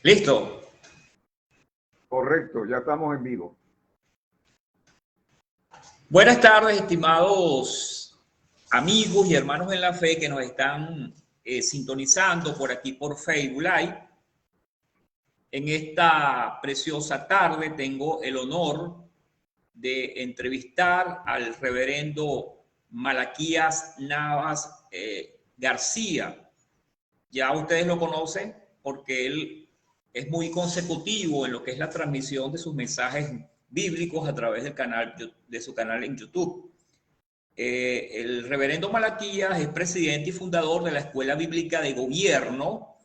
Listo. Correcto, ya estamos en vivo. Buenas tardes, estimados amigos y hermanos en la fe que nos están sintonizando por aquí por Facebook Live. En esta preciosa tarde tengo el honor de entrevistar al reverendo Malaquías Navas García. Ya ustedes lo conocen porque él es muy consecutivo en lo que es la transmisión de sus mensajes bíblicos a través del canal, de su canal en YouTube. El reverendo Malaquías es presidente y fundador de la Escuela Bíblica de Gobierno.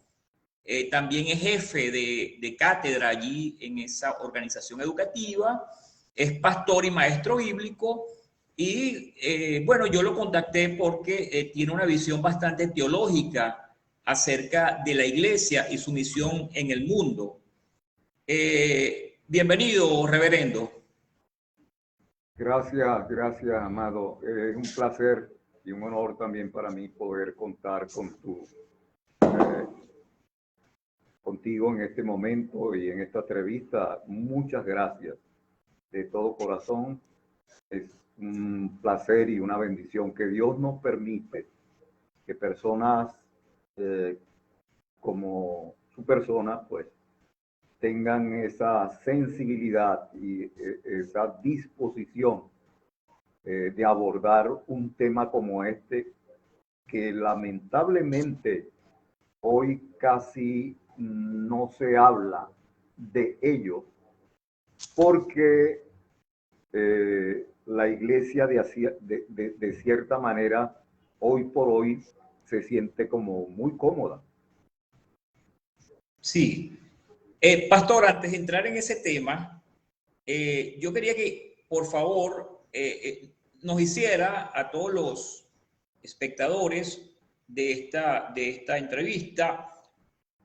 También es jefe de cátedra allí en esa organización educativa. Es pastor y maestro bíblico. Y bueno, yo lo contacté porque tiene una visión bastante teológica acerca de la iglesia y su misión en el mundo. Bienvenido, reverendo. Gracias, amado. Es un placer y un honor también para mí poder contar contigo en este momento y en esta entrevista. Muchas gracias de todo corazón. Es un placer y una bendición que Dios nos permite que personas como su persona, pues, tengan esa sensibilidad y esa disposición de abordar un tema como este, que lamentablemente hoy casi no se habla de ello, porque la iglesia de cierta manera, hoy por hoy, se siente como muy cómoda. Sí. Pastor, antes de entrar en ese tema, yo quería que, por favor, nos hiciera a todos los espectadores de esta entrevista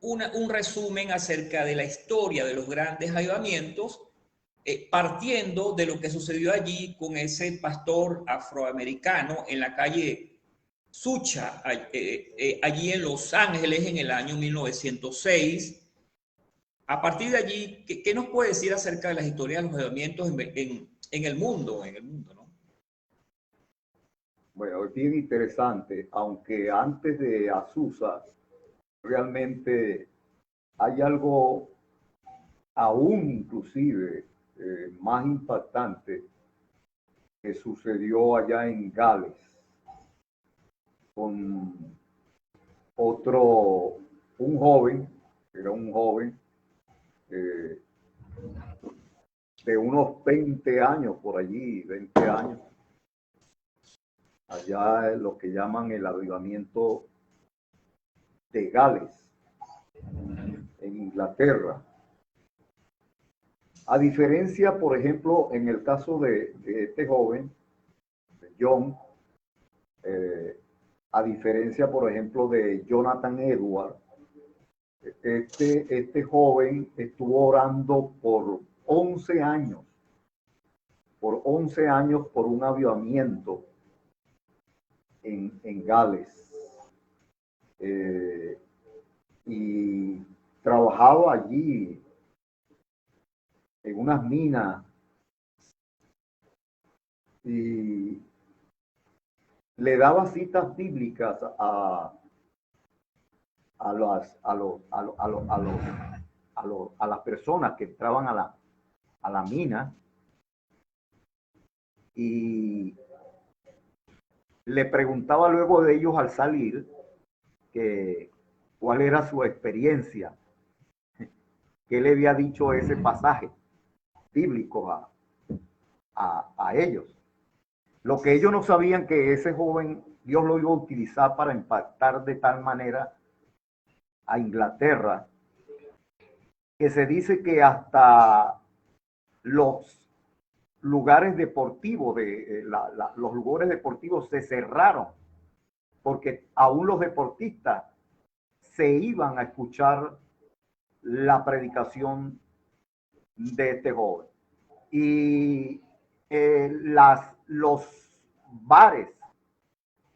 un resumen acerca de la historia de los grandes avivamientos, partiendo de lo que sucedió allí con ese pastor afroamericano en la calle Sucha, allí en Los Ángeles en el año 1906. A partir de allí, ¿qué nos puede decir acerca de las historias de los avivamientos en el mundo, ¿no? Bueno, es bien interesante, aunque antes de Azusa, realmente hay algo aún inclusive más impactante que sucedió allá en Gales con un joven, era un joven eh, de unos 20 años por allí, 20 años, allá es lo que llaman el avivamiento de Gales, en Inglaterra. A diferencia, por ejemplo, en el caso de este joven, de John, a diferencia, por ejemplo, de Jonathan Edwards, este joven estuvo orando por 11 años, por un avivamiento en Gales. Y trabajaba allí en unas minas y le daba citas bíblicas a las personas que entraban a la mina, y le preguntaba luego de ellos al salir que cuál era su experiencia, qué le había dicho ese pasaje bíblico a ellos. Lo que ellos no sabían, que ese joven Dios lo iba a utilizar para impactar de tal manera a Inglaterra, que se dice que hasta los lugares deportivos, los lugares deportivos se cerraron, porque aún los deportistas se iban a escuchar la predicación de este joven. Y los bares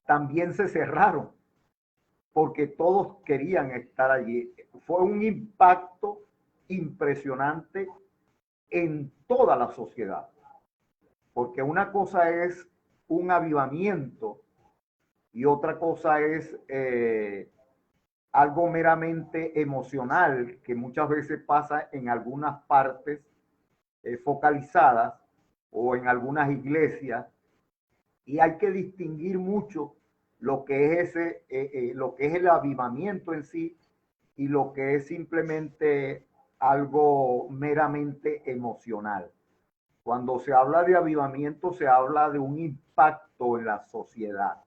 también se cerraron porque todos querían estar allí. Fue un impacto impresionante en toda la sociedad. Porque una cosa es un avivamiento y otra cosa es algo meramente emocional que muchas veces pasa en algunas partes focalizadas o en algunas iglesias, y hay que distinguir mucho lo que es lo que es el avivamiento en sí y lo que es simplemente algo meramente emocional. Cuando se habla de avivamiento, se habla de un impacto en la sociedad.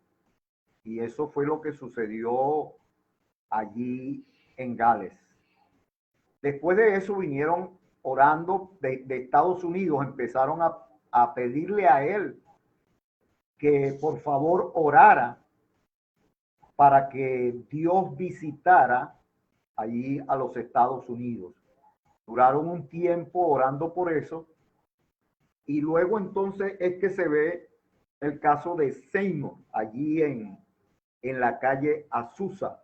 Y eso fue lo que sucedió allí en Gales. Después de eso vinieron orando de Estados Unidos, empezaron a pedirle a él que por favor orara para que Dios visitara allí a los Estados Unidos. Duraron un tiempo orando por eso, y luego entonces es que se ve el caso de Seymour allí en la calle Azusa.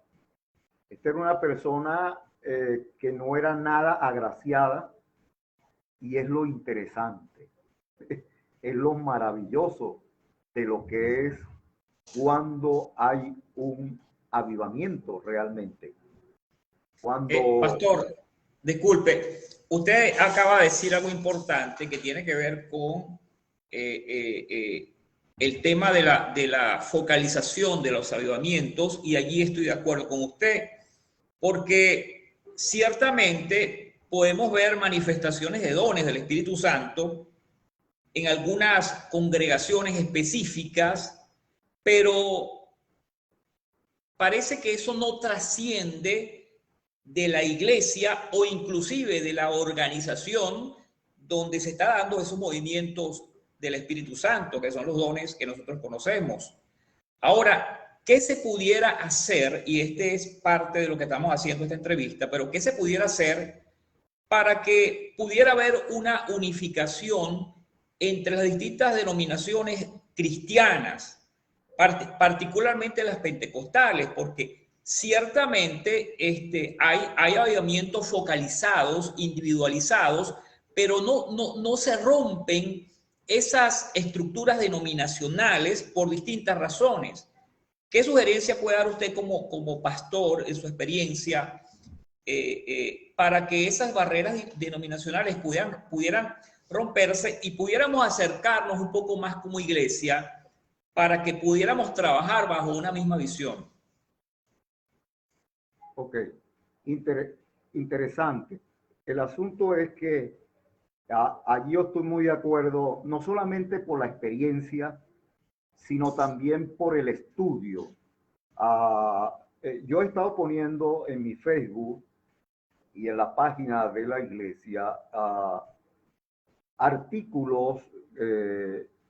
Esta era una persona que no era nada agraciada, y es lo interesante, es lo maravilloso de lo que es cuando hay un avivamiento realmente. Cuando Pastor, disculpe, usted acaba de decir algo importante que tiene que ver con el tema de la focalización de los avivamientos, y allí estoy de acuerdo con usted, porque ciertamente podemos ver manifestaciones de dones del Espíritu Santo en algunas congregaciones específicas, pero parece que eso no trasciende de la iglesia o inclusive de la organización donde se está dando esos movimientos del Espíritu Santo, que son los dones que nosotros conocemos. Ahora, ¿qué se pudiera hacer? Y este es parte de lo que estamos haciendo esta entrevista, pero ¿qué se pudiera hacer para que pudiera haber una unificación entre las distintas denominaciones cristianas, particularmente las pentecostales? Porque ciertamente hay avivamientos focalizados, individualizados, pero no se rompen esas estructuras denominacionales por distintas razones. ¿Qué sugerencia puede dar usted como pastor en su experiencia para que esas barreras denominacionales pudieran romperse y pudiéramos acercarnos un poco más como iglesia para que pudiéramos trabajar bajo una misma visión? Ok, interesante. El asunto es que allí yo estoy muy de acuerdo, no solamente por la experiencia, sino también por el estudio. Yo he estado poniendo en mi Facebook y en la página de la iglesia artículos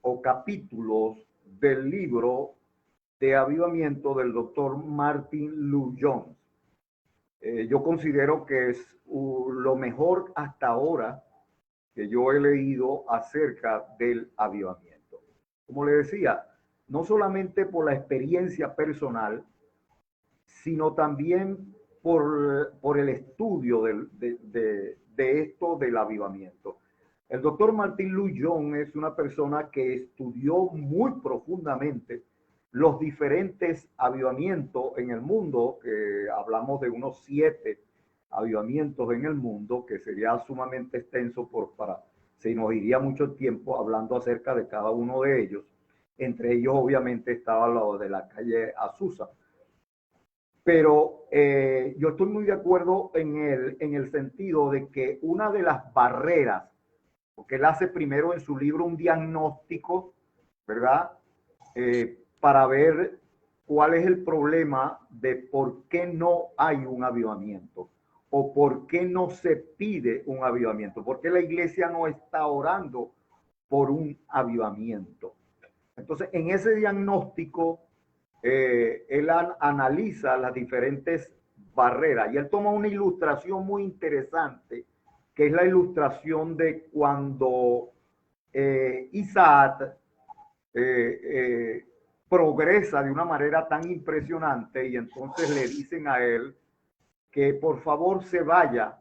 o capítulos del libro de avivamiento del doctor Martin Lloyd-Jones. Yo considero que es lo mejor hasta ahora que yo he leído acerca del avivamiento. Como le decía, no solamente por la experiencia personal, sino también por el estudio de esto del avivamiento. El doctor Martin Lloyd-Jones es una persona que estudió muy profundamente los diferentes avivamientos en el mundo, que hablamos de unos 7 avivamientos en el mundo, que sería sumamente extenso se nos iría mucho tiempo hablando acerca de cada uno de ellos. Entre ellos obviamente estaba lo de la calle Azusa. Pero yo estoy muy de acuerdo en el sentido de que una de las barreras, porque él hace primero en su libro un diagnóstico, ¿verdad? Para ver cuál es el problema de por qué no hay un avivamiento o por qué no se pide un avivamiento, por qué la iglesia no está orando por un avivamiento. Entonces, en ese diagnóstico, él analiza las diferentes barreras y él toma una ilustración muy interesante, que es la ilustración de cuando Isaac progresa de una manera tan impresionante, y entonces le dicen a él que por favor se vaya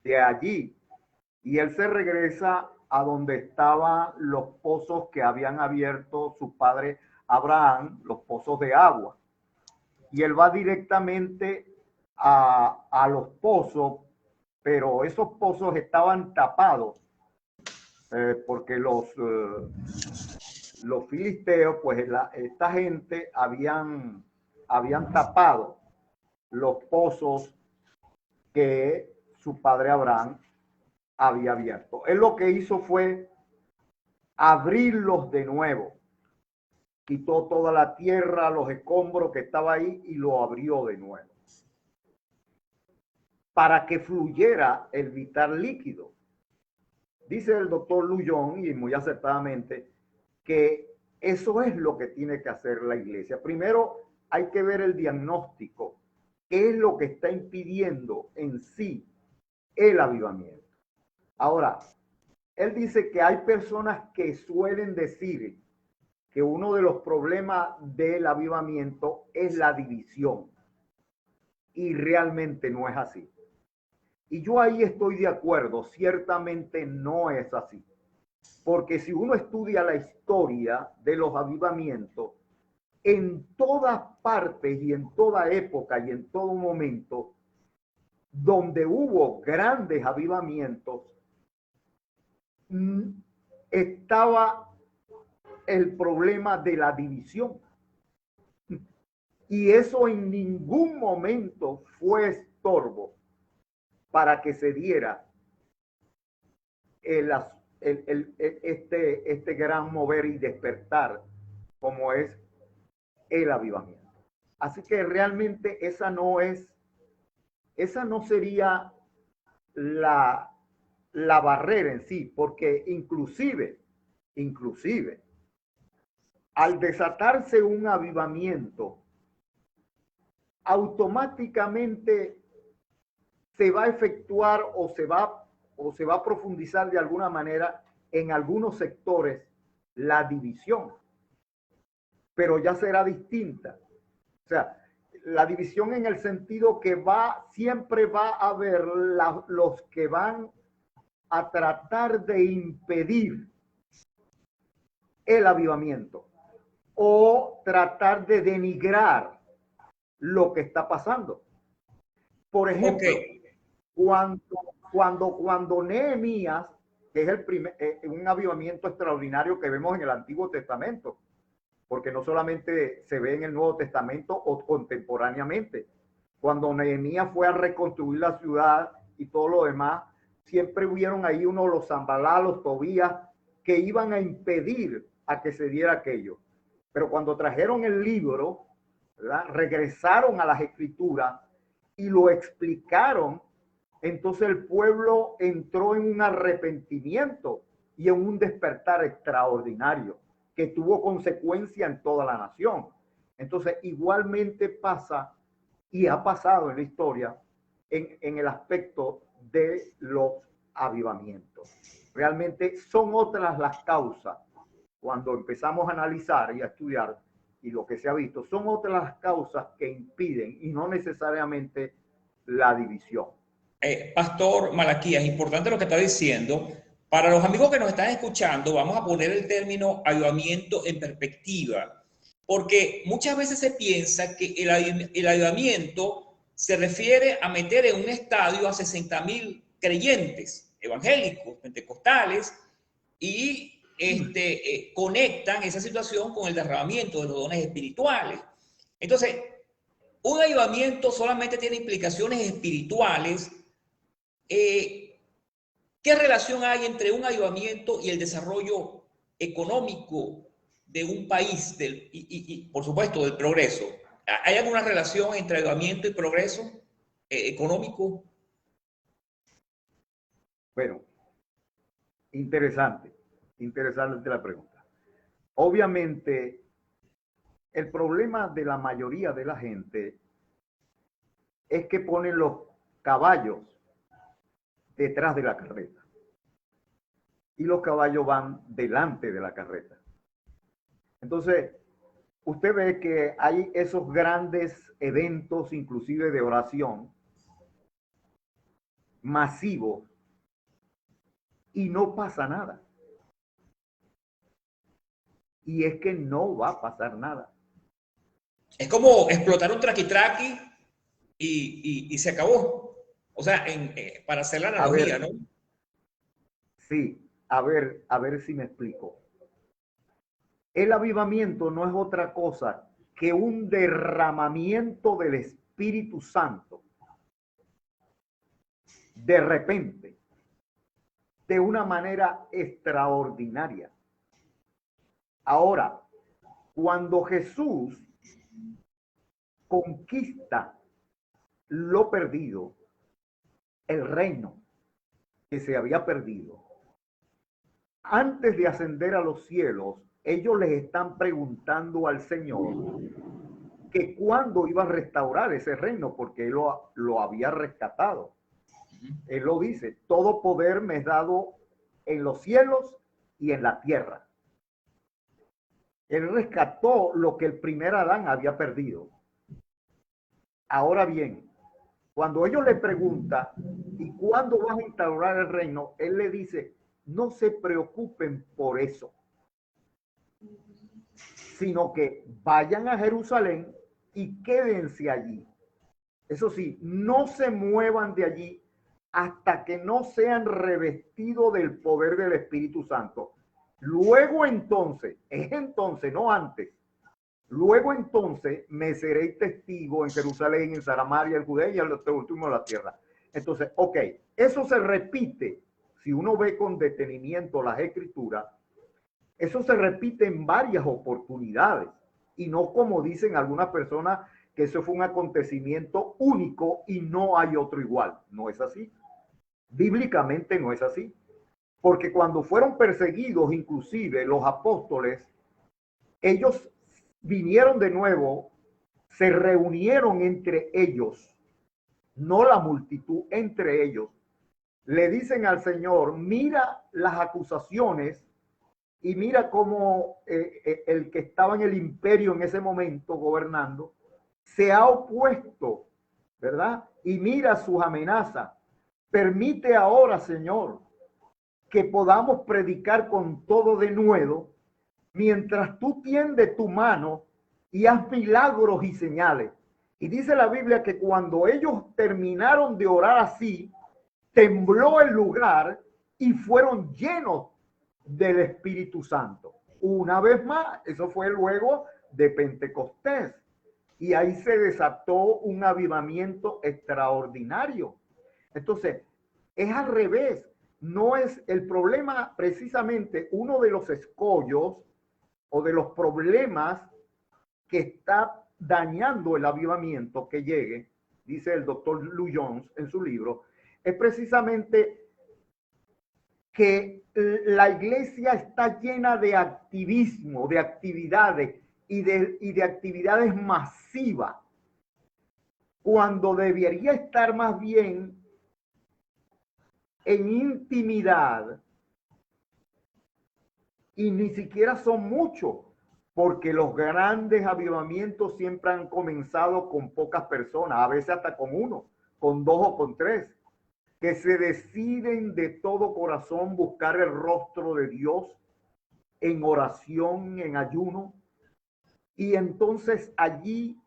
de allí y él se regresa a donde estaban los pozos que habían abierto su padre Abraham, los pozos de agua. Y él va directamente a los pozos, pero esos pozos estaban tapados porque los filisteos, pues esta gente habían tapado los pozos que su padre Abraham había abierto. Él lo que hizo fue abrirlos de nuevo. Quitó toda la tierra, los escombros que estaba ahí y lo abrió de nuevo. Para que fluyera el vital líquido. Dice el doctor Luyon, y muy acertadamente, que eso es lo que tiene que hacer la iglesia. Primero hay que ver el diagnóstico. ¿Qué es lo que está impidiendo en sí el avivamiento? Ahora, él dice que hay personas que suelen decir que uno de los problemas del avivamiento es la división. Y realmente no es así. Y yo ahí estoy de acuerdo, ciertamente no es así. Porque si uno estudia la historia de los avivamientos, en todas partes y en toda época y en todo momento, donde hubo grandes avivamientos, estaba el problema de la división. Y eso en ningún momento fue estorbo para que se diera este gran mover y despertar como es el avivamiento. Así que realmente esa no sería la barrera en sí, porque inclusive, al desatarse un avivamiento, automáticamente se va a efectuar o se va a profundizar de alguna manera en algunos sectores la división, pero ya será distinta. O sea, la división en el sentido que siempre va a haber los que van a tratar de impedir el avivamiento o tratar de denigrar lo que está pasando. Por ejemplo, cuando Nehemías, que es un avivamiento extraordinario que vemos en el Antiguo Testamento, porque no solamente se ve en el Nuevo Testamento o contemporáneamente. Cuando Nehemías fue a reconstruir la ciudad y todo lo demás, siempre hubieron ahí los Zambalá, los Tobías, que iban a impedir a que se diera aquello. Pero cuando trajeron el libro, ¿verdad?, regresaron a las escrituras y lo explicaron, entonces el pueblo entró en un arrepentimiento y en un despertar extraordinario que tuvo consecuencia en toda la nación. Entonces, igualmente pasa y ha pasado en la historia en el aspecto de los avivamientos. Realmente son otras las causas. Cuando empezamos a analizar y a estudiar, y lo que se ha visto, son otras las causas que impiden y no necesariamente la división. Pastor Malaquías, importante lo que está diciendo. Para los amigos que nos están escuchando, vamos a poner el término avivamiento en perspectiva, porque muchas veces se piensa que el avivamiento se refiere a meter en un estadio a 60,000 creyentes evangélicos, pentecostales, y conectan esa situación con el derramamiento de los dones espirituales. Entonces, un avivamiento solamente tiene implicaciones espirituales. ¿Qué relación hay entre un avivamiento y el desarrollo económico de un país y por supuesto, del progreso? ¿Hay alguna relación entre avivamiento y progreso económico? Bueno, interesante la pregunta. Obviamente, el problema de la mayoría de la gente es que ponen los caballos detrás de la carreta y los caballos van delante de la carreta. Entonces, usted ve que hay esos grandes eventos, inclusive de oración, masivos y no pasa nada. Y es que no va a pasar nada. Es como explotar un traqui-traqui y se acabó. O sea, para hacer la analogía, ¿no? Sí, a ver si me explico. El avivamiento no es otra cosa que un derramamiento del Espíritu Santo de repente, de una manera extraordinaria. Ahora, cuando Jesús conquista lo perdido, el reino que se había perdido, antes de ascender a los cielos, ellos les están preguntando al Señor que cuándo iba a restaurar ese reino, porque él lo había rescatado. Él lo dice, todo poder me es dado en los cielos y en la tierra. Él rescató lo que el primer Adán había perdido. Ahora bien, cuando ellos le preguntan, ¿y cuándo vas a instaurar el reino? Él le dice, no se preocupen por eso, sino que vayan a Jerusalén y quédense allí. Eso sí, no se muevan de allí hasta que no sean revestidos del poder del Espíritu Santo. Luego entonces, no antes, luego entonces me seréis testigo en Jerusalén, en Samaria, en Judea y en los últimos de la tierra. Entonces, ok, eso se repite, si uno ve con detenimiento las escrituras, eso se repite en varias oportunidades y no como dicen algunas personas que eso fue un acontecimiento único y no hay otro igual. No es así. Bíblicamente no es así. Porque cuando fueron perseguidos, inclusive los apóstoles, ellos vinieron de nuevo, se reunieron entre ellos, no la multitud, entre ellos. Le dicen al Señor, mira las acusaciones y mira cómo el que estaba en el imperio en ese momento gobernando se ha opuesto, ¿verdad? Y mira sus amenazas. Permite ahora, Señor, que podamos predicar con todo de nuevo, mientras tú tiendes tu mano y haz milagros y señales. Y dice la Biblia que cuando ellos terminaron de orar así, tembló el lugar y fueron llenos del Espíritu Santo. Una vez más, eso fue luego de Pentecostés. Y ahí se desató un avivamiento extraordinario. Entonces, es al revés. No es el problema, precisamente uno de los escollos o de los problemas que está dañando el avivamiento que llegue, dice el doctor Lou Jones en su libro, es precisamente que la iglesia está llena de activismo, de actividades y de actividades masivas, cuando debería estar más bien en intimidad, y ni siquiera son muchos, porque los grandes avivamientos siempre han comenzado con pocas personas, a veces hasta con uno, con dos o con tres, que se deciden de todo corazón buscar el rostro de Dios en oración, en ayuno, y entonces allí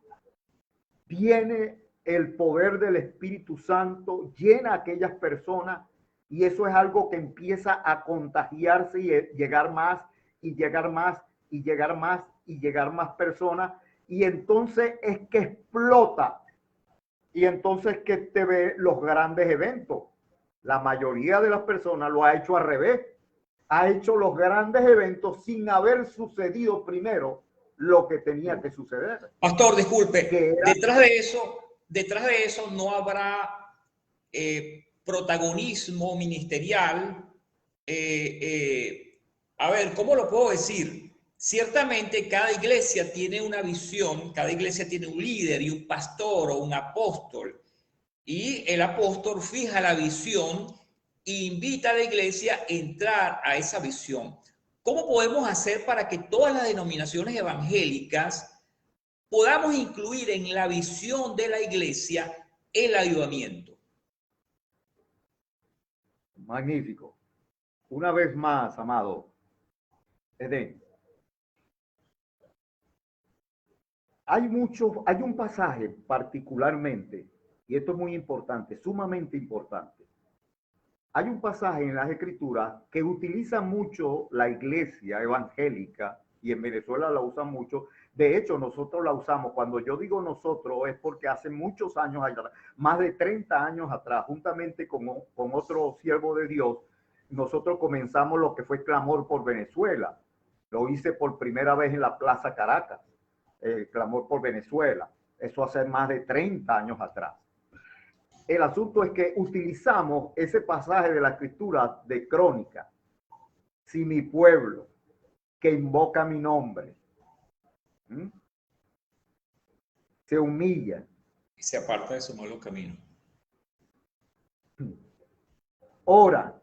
viene el poder del Espíritu Santo, llena a aquellas personas, y eso es algo que empieza a contagiarse y llegar más y llegar más y llegar más y llegar más personas, y entonces es que explota, y entonces que te ve los grandes eventos. La mayoría de las personas lo ha hecho al revés, ha hecho los grandes eventos sin haber sucedido primero lo que tenía que suceder. Pastor, disculpe, era... detrás de eso no habrá protagonismo ministerial. A ver, ¿cómo lo puedo decir? Ciertamente cada iglesia tiene una visión, cada iglesia tiene un líder y un pastor o un apóstol. Y el apóstol fija la visión e invita a la iglesia a entrar a esa visión. ¿Cómo podemos hacer para que todas las denominaciones evangélicas podamos incluir en la visión de la iglesia el avivamiento? Magnífico. Una vez más, amado Edén. Hay un pasaje particularmente, y esto es muy importante, sumamente importante. Hay un pasaje en las Escrituras que utiliza mucho la iglesia evangélica, y en Venezuela la usan mucho. De hecho, nosotros la usamos. Cuando yo digo nosotros es porque hace muchos años atrás, más de 30 años atrás, juntamente con otro siervo de Dios, nosotros comenzamos lo que fue Clamor por Venezuela. Lo hice por primera vez en la Plaza Caracas, Clamor por Venezuela. Eso hace más de 30 años atrás. El asunto es que utilizamos ese pasaje de la Escritura de Crónica. Si mi pueblo, que invoca mi nombre, se humilla y se aparta de su malo camino, ora,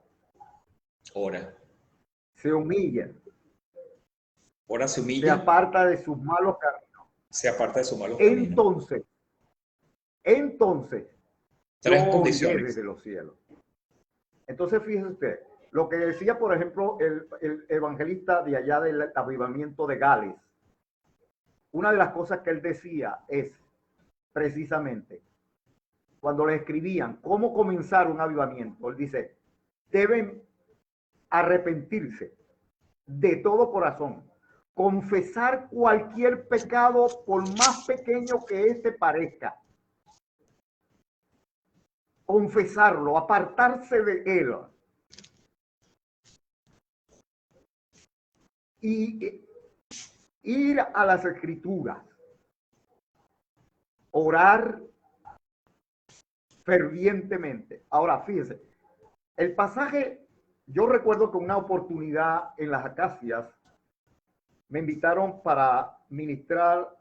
se humilla, se aparta de sus malos caminos, se aparta de sus malos caminos. Entonces, tres yo condiciones oiré desde los cielos. Entonces, fíjese usted, lo que decía, por ejemplo, el evangelista de allá del avivamiento de Gales, una de las cosas que él decía es precisamente, cuando le escribían cómo comenzar un avivamiento, él dice, deben arrepentirse de todo corazón, confesar cualquier pecado por más pequeño que éste parezca, confesarlo, apartarse de él y ir a las Escrituras, orar fervientemente. Ahora, fíjese, el pasaje, yo recuerdo que una oportunidad en las Acacias me invitaron para ministrar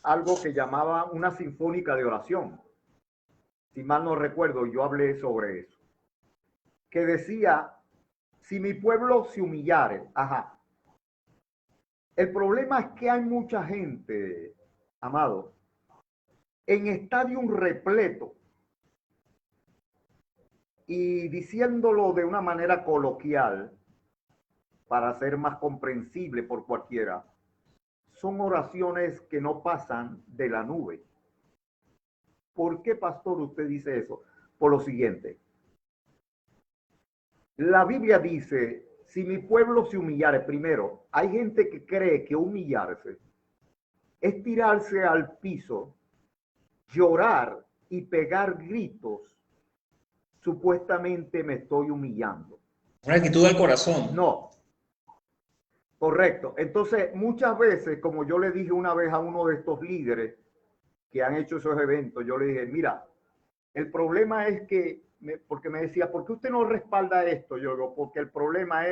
algo que llamaban una sinfónica de oración. Si mal no recuerdo, yo hablé sobre eso. Que decía, si mi pueblo se humillare, ajá. El problema es que hay mucha gente, amado, en estadium repleto, y diciéndolo de una manera coloquial, para ser más comprensible por cualquiera, son oraciones que no pasan de la nube. ¿Por qué, pastor, usted dice eso? Por lo siguiente. La Biblia dice, si mi pueblo se humillare, primero, hay gente que cree que humillarse es tirarse al piso, llorar y pegar gritos. Supuestamente me estoy humillando. Una actitud del corazón. No. Correcto. Entonces, muchas veces, como yo le dije una vez a uno de estos líderes que han hecho esos eventos, yo le dije, mira, el problema es que, porque me decía, ¿por qué usted no respalda esto? Yo digo, porque el problema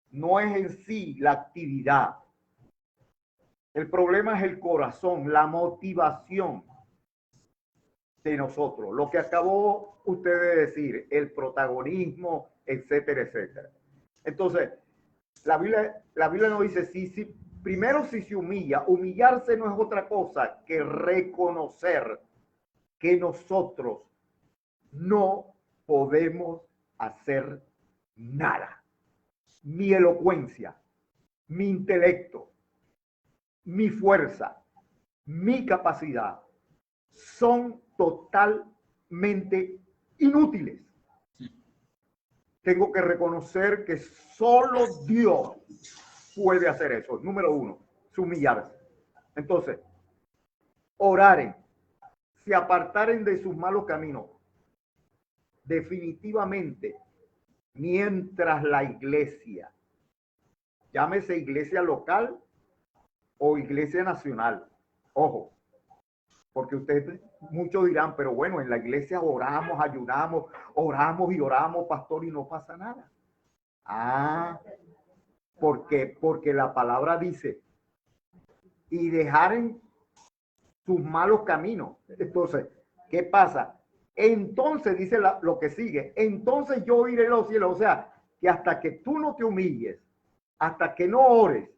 no es en sí la actividad. El problema es el corazón, la motivación de nosotros. Lo que acabó usted de decir, el protagonismo, etcétera, etcétera. Entonces, la Biblia nos dice, primero si se humilla, humillarse no es otra cosa que reconocer que nosotros no podemos hacer nada. Mi elocuencia, mi intelecto, mi fuerza, mi capacidad son totalmente inútiles. Tengo que reconocer que solo Dios puede hacer eso. Número uno, humillarse. Entonces, oraren, se apartaren de sus malos caminos. Definitivamente, mientras la iglesia, llámese iglesia local o iglesia nacional, ojo, porque ustedes, muchos dirán, pero bueno, en la iglesia oramos, ayunamos, oramos y oramos, pastor, y no pasa nada. Porque la palabra dice, y dejaren sus malos caminos. Entonces, ¿qué pasa? Entonces dice lo que sigue, entonces yo iré a los cielos. O sea, que hasta que tú no te humilles, hasta que no ores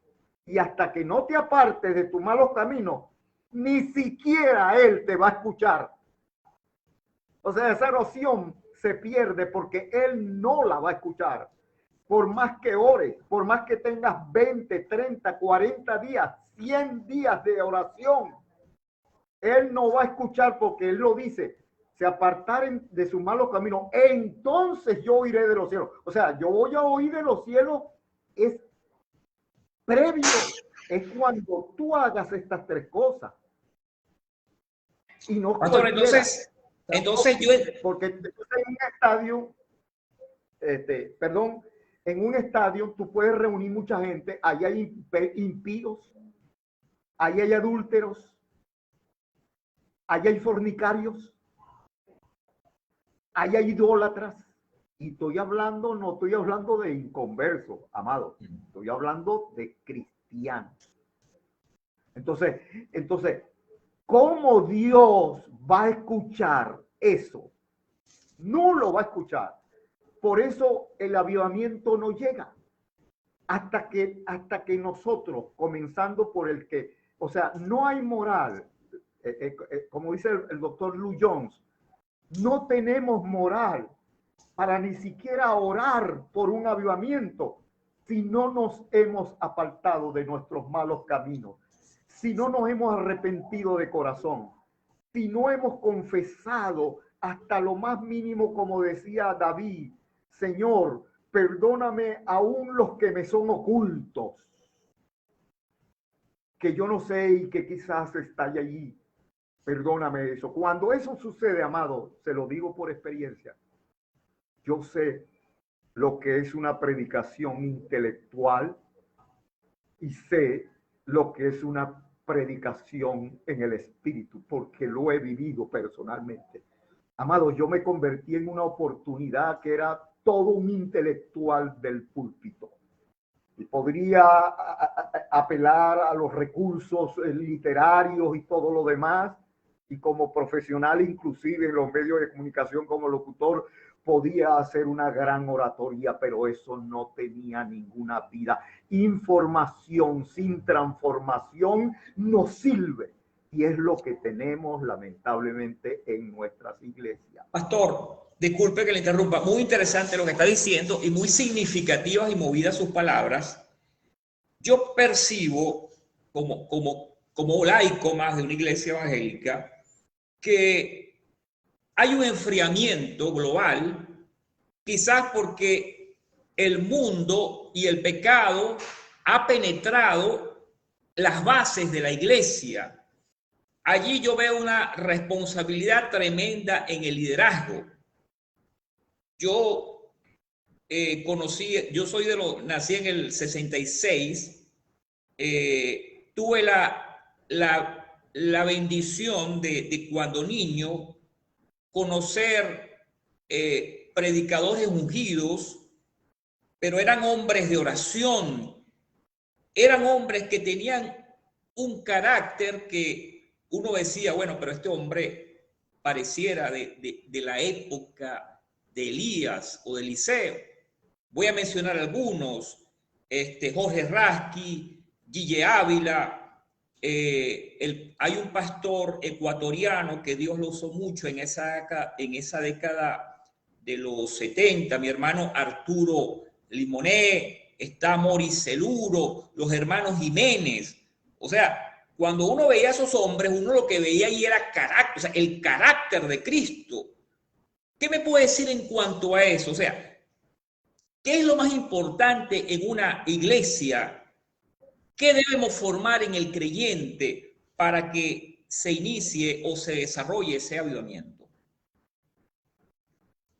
y hasta que no te apartes de tus malos caminos, ni siquiera Él te va a escuchar. O sea, esa oración se pierde porque Él no la va a escuchar. Por más que ores, por más que tengas 20, 30, 40 días, 100 días de oración, Él no va a escuchar porque Él lo dice. Se apartaren de sus malos caminos, entonces yo oiré de los cielos. O sea, yo voy a oír de los cielos es previo, es cuando tú hagas estas tres cosas. Y no Pastor, cualquiera. entonces yo... Porque en un estadio, perdón, en un estadio tú puedes reunir mucha gente, ahí hay impíos, ahí hay adúlteros, ahí hay fornicarios, ahí hay idólatras. Y estoy hablando, no estoy hablando de inconversos, amado, estoy hablando de cristianos. Entonces, ¿cómo Dios va a escuchar eso? No lo va a escuchar. Por eso el avivamiento no llega. Hasta que nosotros, comenzando por el que, o sea, no hay moral. Como dice el doctor Lou Jones, no tenemos moral para ni siquiera orar por un avivamiento si no nos hemos apartado de nuestros malos caminos, si no nos hemos arrepentido de corazón, si no hemos confesado hasta lo más mínimo, como decía David, Señor, perdóname aún los que me son ocultos, que yo no sé y que quizás está allí. Perdóname eso. Cuando eso sucede, amado, se lo digo por experiencia. Yo sé lo que es una predicación intelectual y sé lo que es una predicación en el espíritu, porque lo he vivido personalmente. Amado, yo me convertí en una oportunidad que era todo un intelectual del púlpito. Y podría apelar a los recursos literarios y todo lo demás, y como profesional, inclusive en los medios de comunicación como locutor, podía hacer una gran oratoria, pero eso no tenía ninguna vida. Información sin transformación no sirve. Y es lo que tenemos lamentablemente en nuestras iglesias. Pastor, disculpe que le interrumpa. Muy interesante lo que está diciendo y muy significativas y movidas sus palabras. Yo percibo, como laico más de una iglesia evangélica, que hay un enfriamiento global, quizás porque el mundo y el pecado ha penetrado las bases de la iglesia. Allí yo veo una responsabilidad tremenda en el liderazgo. Yo nací en el 66, tuve la bendición de cuando niño conocer predicadores ungidos, pero eran hombres de oración, eran hombres que tenían un carácter que uno decía, bueno, pero este hombre pareciera de la época de Elías o de Eliseo. Voy a mencionar algunos, Jorge Rasky, Guille Ávila, hay un pastor ecuatoriano que Dios lo usó mucho en esa década de los 70, mi hermano Arturo Limoné, está Moris Celuro, los hermanos Jiménez. O sea, cuando uno veía a esos hombres, uno lo que veía ahí era carácter, o sea, el carácter de Cristo. ¿Qué me puede decir en cuanto a eso? O sea, ¿qué es lo más importante en una iglesia? ¿Qué debemos formar en el creyente para que se inicie o se desarrolle ese avivamiento?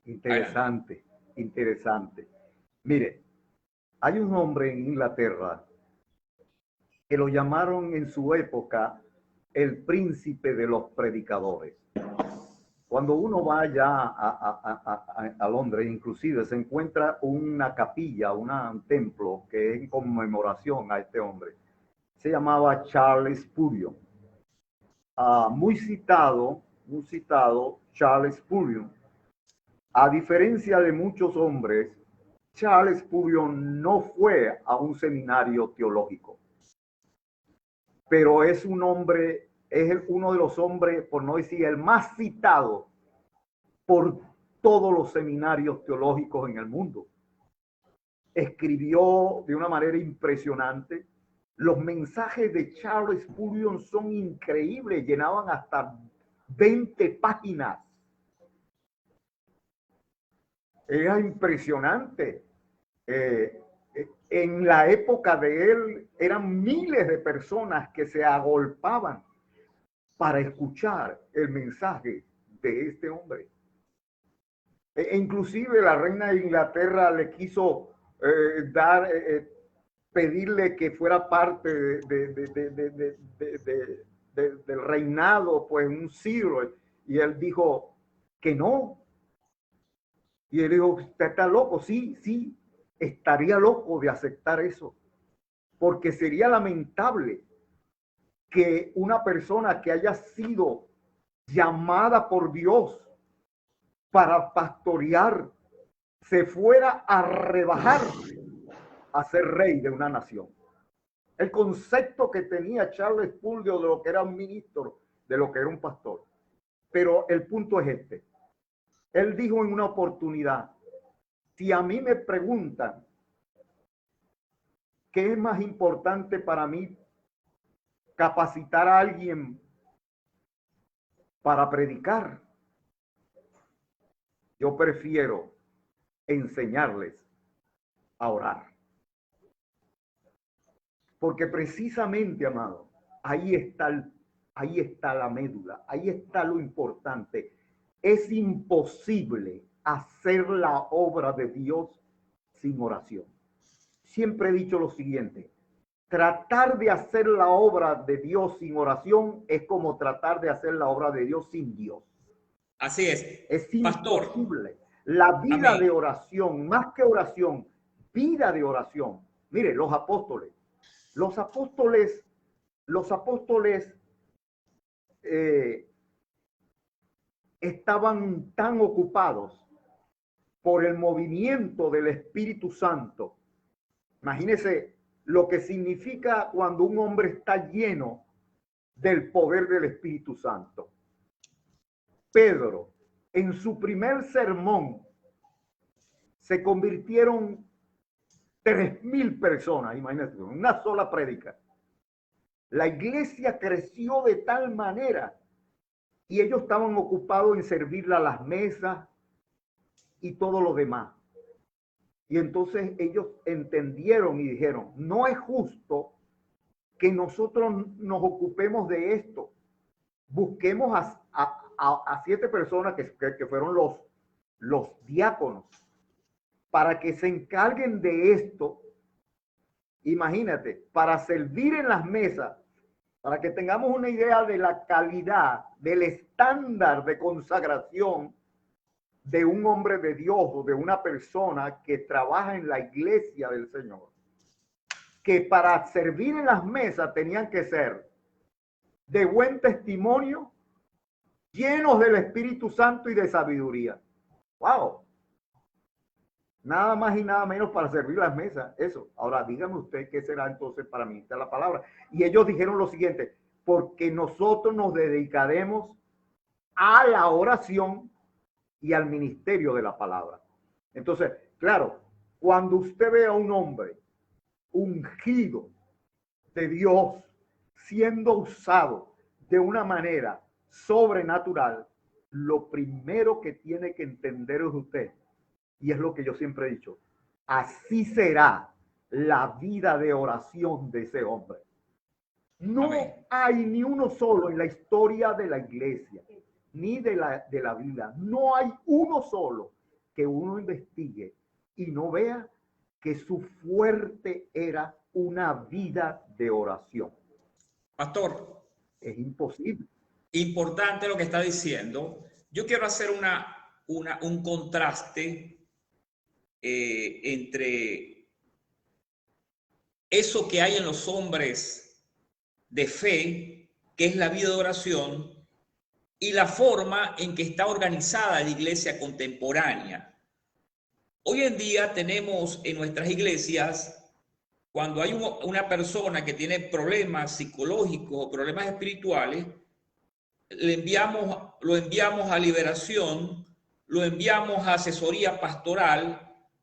Interesante, interesante. Mire, hay un hombre en Inglaterra que lo llamaron en su época el príncipe de los predicadores. Cuando uno va allá a Londres, inclusive se encuentra una capilla, un templo que es en conmemoración a este hombre. Se llamaba Charles Spurgeon. Muy citado Charles Spurgeon. A diferencia de muchos hombres, Charles Spurgeon no fue a un seminario teológico, pero es un hombre, es uno de los hombres, por no decir el más citado, por todos los seminarios teológicos en el mundo. Escribió de una manera impresionante. Los mensajes de Charles Spurgeon son increíbles, llenaban hasta 20 páginas. Era impresionante. En la época de él eran miles de personas que se agolpaban para escuchar el mensaje de este hombre. Inclusive la reina de Inglaterra le quiso pedirle que fuera parte del reinado, pues un siglo, y él dijo que no. Y él dijo, ¿usted está loco? Sí, sí, estaría loco de aceptar eso, porque sería lamentable que una persona que haya sido llamada por Dios para pastorear se fuera a rebajar a ser rey de una nación. El concepto que tenía Charles Spurgeon de lo que era un ministro, de lo que era un pastor. Pero el punto es este. Él dijo en una oportunidad, si a mí me preguntan qué es más importante para mí, capacitar a alguien para predicar, yo prefiero enseñarles a orar. Porque precisamente, amado, ahí está la médula, ahí está lo importante. Es imposible hacer la obra de Dios sin oración. Siempre he dicho lo siguiente, tratar de hacer la obra de Dios sin oración es como tratar de hacer la obra de Dios sin Dios. Así es. Es imposible. Pastor, la vida amén. De oración, más que oración, vida de oración. Mire, los apóstoles estaban tan ocupados por el movimiento del Espíritu Santo. Imagínense lo que significa cuando un hombre está lleno del poder del Espíritu Santo. Pedro, en su primer sermón, se convirtieron 3,000 personas, imagínense, en una sola prédica. La iglesia creció de tal manera y ellos estaban ocupados en servirle a las mesas y todo lo demás. Y entonces ellos entendieron y dijeron, no es justo que nosotros nos ocupemos de esto. Busquemos a 7 personas que fueron los diáconos para que se encarguen de esto. Imagínate, para servir en las mesas, para que tengamos una idea de la calidad, del estándar de consagración de un hombre de Dios o de una persona que trabaja en la iglesia del Señor, que para servir en las mesas tenían que ser de buen testimonio, llenos del Espíritu Santo y de sabiduría. ¡Wow! Nada más y nada menos para servir las mesas, eso. Ahora dígame usted qué será entonces para ministrar la palabra. Y ellos dijeron lo siguiente, porque nosotros nos dedicaremos a la oración y al ministerio de la palabra. Entonces, claro, cuando usted ve a un hombre ungido de Dios siendo usado de una manera sobrenatural, lo primero que tiene que entender es usted, y es lo que yo siempre he dicho, así será la vida de oración de ese hombre. No hay ni uno solo en la historia de la iglesia, ni de la vida. No hay uno solo que uno investigue y no vea que su fuerte era una vida de oración. Pastor. Es imposible. Importante lo que está diciendo. Yo quiero hacer un contraste entre eso que hay en los hombres de fe, que es la vida de oración, y la forma en que está organizada la iglesia contemporánea. Hoy en día tenemos en nuestras iglesias, cuando hay una persona que tiene problemas psicológicos o problemas espirituales, lo enviamos a liberación, lo enviamos a asesoría pastoral,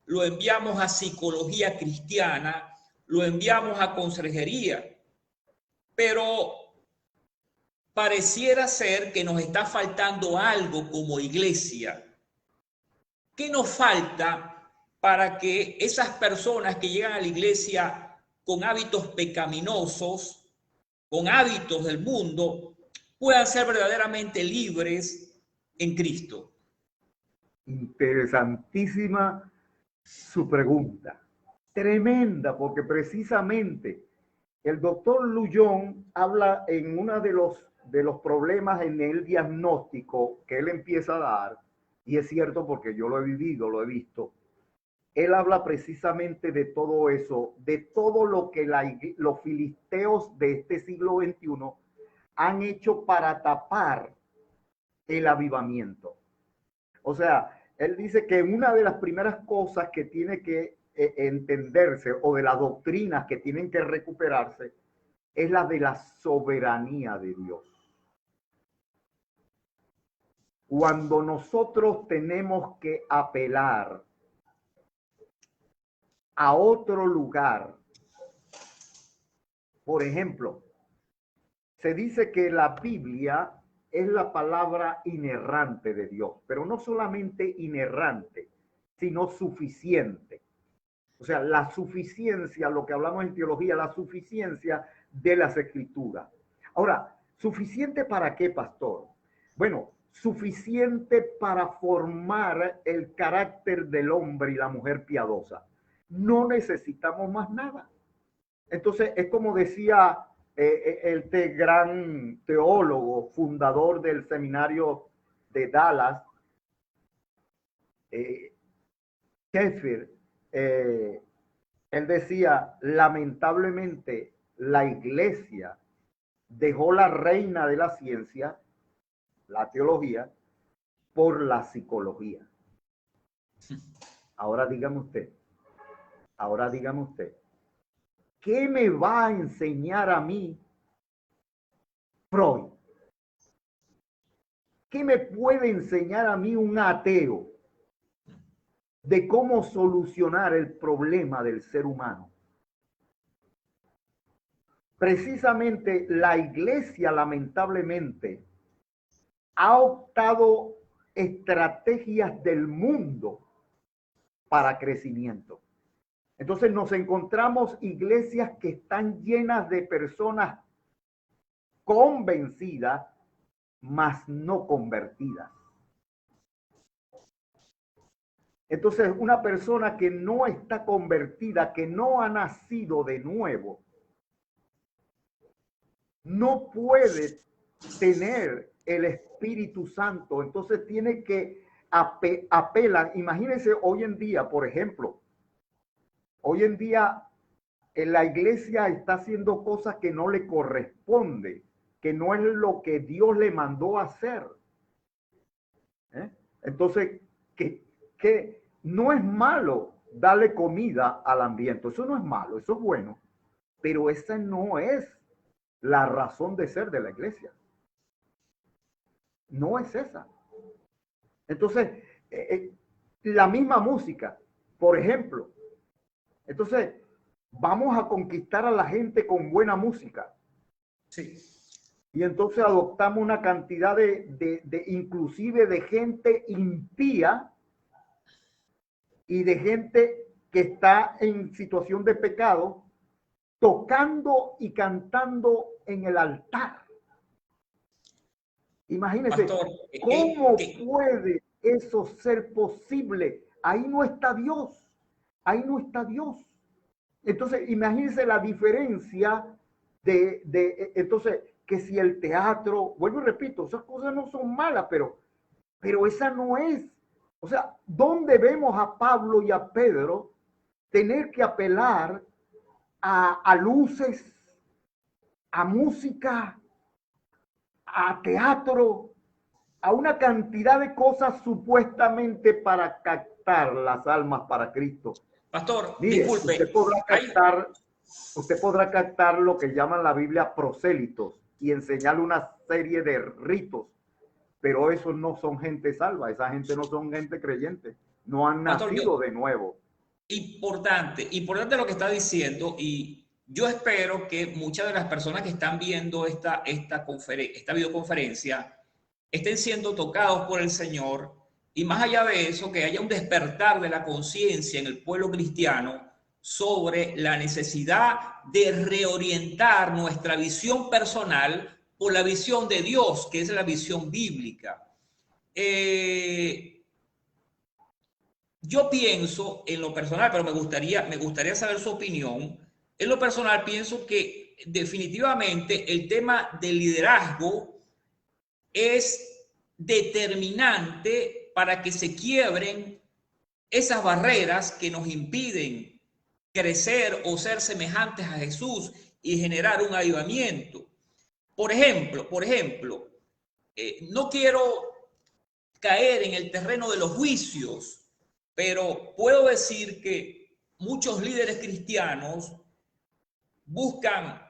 lo enviamos a psicología cristiana, lo enviamos a consejería. Pero pareciera ser que nos está faltando algo como iglesia. ¿Qué nos falta para que esas personas que llegan a la iglesia con hábitos pecaminosos, con hábitos del mundo, puedan ser verdaderamente libres en Cristo? Interesantísima su pregunta. Tremenda, porque precisamente el doctor Luyon habla en uno de los problemas en el diagnóstico que él empieza a dar, y es cierto porque yo lo he vivido, lo he visto. Él habla precisamente de todo eso, de todo lo que los filisteos de este siglo XXI han hecho para tapar el avivamiento. O sea, él dice que una de las primeras cosas que tiene que entenderse, o de las doctrinas que tienen que recuperarse, es la de la soberanía de Dios. Cuando nosotros tenemos que apelar a otro lugar, por ejemplo, se dice que la Biblia es la palabra inerrante de Dios, pero no solamente inerrante, sino suficiente. O sea, la suficiencia, lo que hablamos en teología, la suficiencia de las escrituras. Ahora, ¿suficiente para qué, pastor? Bueno, suficiente para formar el carácter del hombre y la mujer piadosa. No necesitamos más nada. Entonces, es como decía este gran teólogo, fundador del seminario de Dallas, Sheffield, él decía, lamentablemente, la iglesia dejó la reina de la ciencia, la teología, por la psicología. Ahora dígame usted, ¿qué me va a enseñar a mí Freud? ¿Qué me puede enseñar a mí un ateo de cómo solucionar el problema del ser humano? Precisamente la iglesia, lamentablemente, ha optado estrategias del mundo para crecimiento. Entonces nos encontramos iglesias que están llenas de personas convencidas, mas no convertidas. Entonces, una persona que no está convertida, que no ha nacido de nuevo, no puede tener el Espíritu Santo. Entonces tiene que apelar. Imagínense hoy en día, por ejemplo, hoy en día en la iglesia está haciendo cosas que no le corresponde, que no es lo que Dios le mandó a hacer. Entonces, que no es malo darle comida al hambriento, eso no es malo, eso es bueno, pero esa no es la razón de ser de la iglesia. No es esa. Entonces, la misma música, por ejemplo. Entonces, vamos a conquistar a la gente con buena música. Sí. Y entonces adoptamos una cantidad inclusive de gente impía y de gente que está en situación de pecado, tocando y cantando en el altar. Imagínense, Pastor, ¿cómo puede eso ser posible? Ahí no está Dios. Ahí no está Dios. Entonces, imagínense la diferencia entonces, que si el teatro, vuelvo y repito, esas cosas no son malas, pero esa no es. O sea, ¿dónde vemos a Pablo y a Pedro tener que apelar a luces, a música, a teatro, a una cantidad de cosas supuestamente para captar las almas para Cristo? Pastor, Mire, disculpe. Usted podrá captar lo que llaman la Biblia prosélitos y enseñarle una serie de ritos pero esos no son gente salva, esa gente no son gente creyente, no han Pastor, nacido de nuevo. Importante lo que está diciendo, y yo espero que muchas de las personas que están viendo esta videoconferencia estén siendo tocados por el Señor, y más allá de eso, que haya un despertar de la conciencia en el pueblo cristiano sobre la necesidad de reorientar nuestra visión personal por la visión de Dios, que es la visión bíblica. Yo pienso en lo personal, pero me gustaría saber su opinión. En lo personal pienso que definitivamente el tema del liderazgo es determinante para que se quiebren esas barreras que nos impiden crecer o ser semejantes a Jesús y generar un avivamiento. Por ejemplo, no quiero caer en el terreno de los juicios, pero puedo decir que muchos líderes cristianos buscan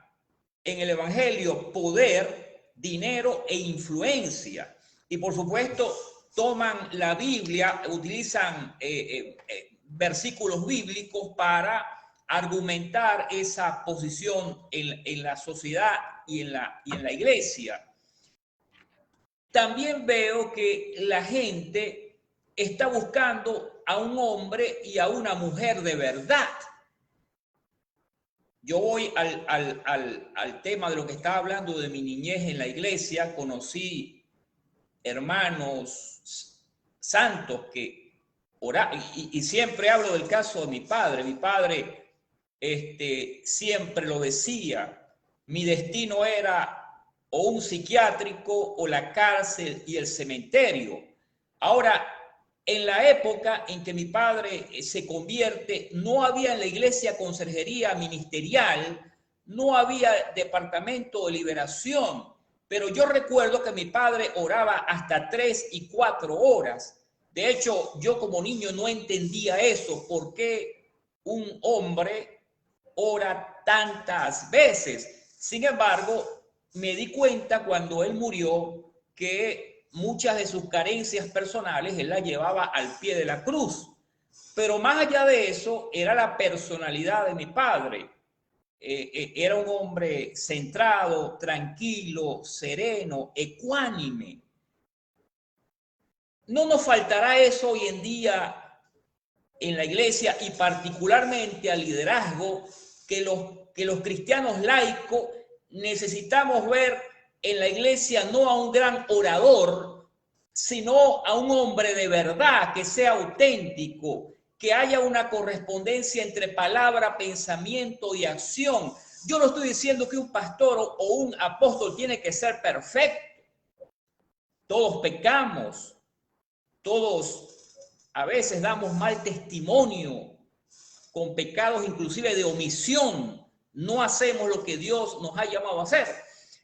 en el evangelio poder, dinero e influencia. Y por supuesto, toman la Biblia, utilizan versículos bíblicos para argumentar esa posición en la sociedad y en la iglesia. También veo que la gente está buscando a un hombre y a una mujer de verdad. Yo voy al tema de lo que estaba hablando de mi niñez en la iglesia. Conocí hermanos santos que oraban, y siempre hablo del caso de mi padre. Mi padre siempre lo decía, mi destino era o un psiquiátrico o la cárcel y el cementerio. Ahora, en la época en que mi padre se convierte, no había en la iglesia conserjería ministerial, no había departamento de liberación, pero yo recuerdo que mi padre oraba hasta 3 y 4 horas. De hecho, yo como niño no entendía eso, por qué un hombre ora tantas veces. Sin embargo, me di cuenta cuando él murió que muchas de sus carencias personales él las llevaba al pie de la cruz. Pero más allá de eso, era la personalidad de mi padre. Era un hombre centrado, tranquilo, sereno, ecuánime. No nos faltará eso hoy en día en la iglesia, y particularmente al liderazgo, que los cristianos laicos necesitamos ver en la iglesia no a un gran orador, sino a un hombre de verdad, que sea auténtico, que haya una correspondencia entre palabra, pensamiento y acción. Yo no estoy diciendo que un pastor o un apóstol tiene que ser perfecto. Todos pecamos, todos a veces damos mal testimonio con pecados inclusive de omisión. No hacemos lo que Dios nos ha llamado a hacer.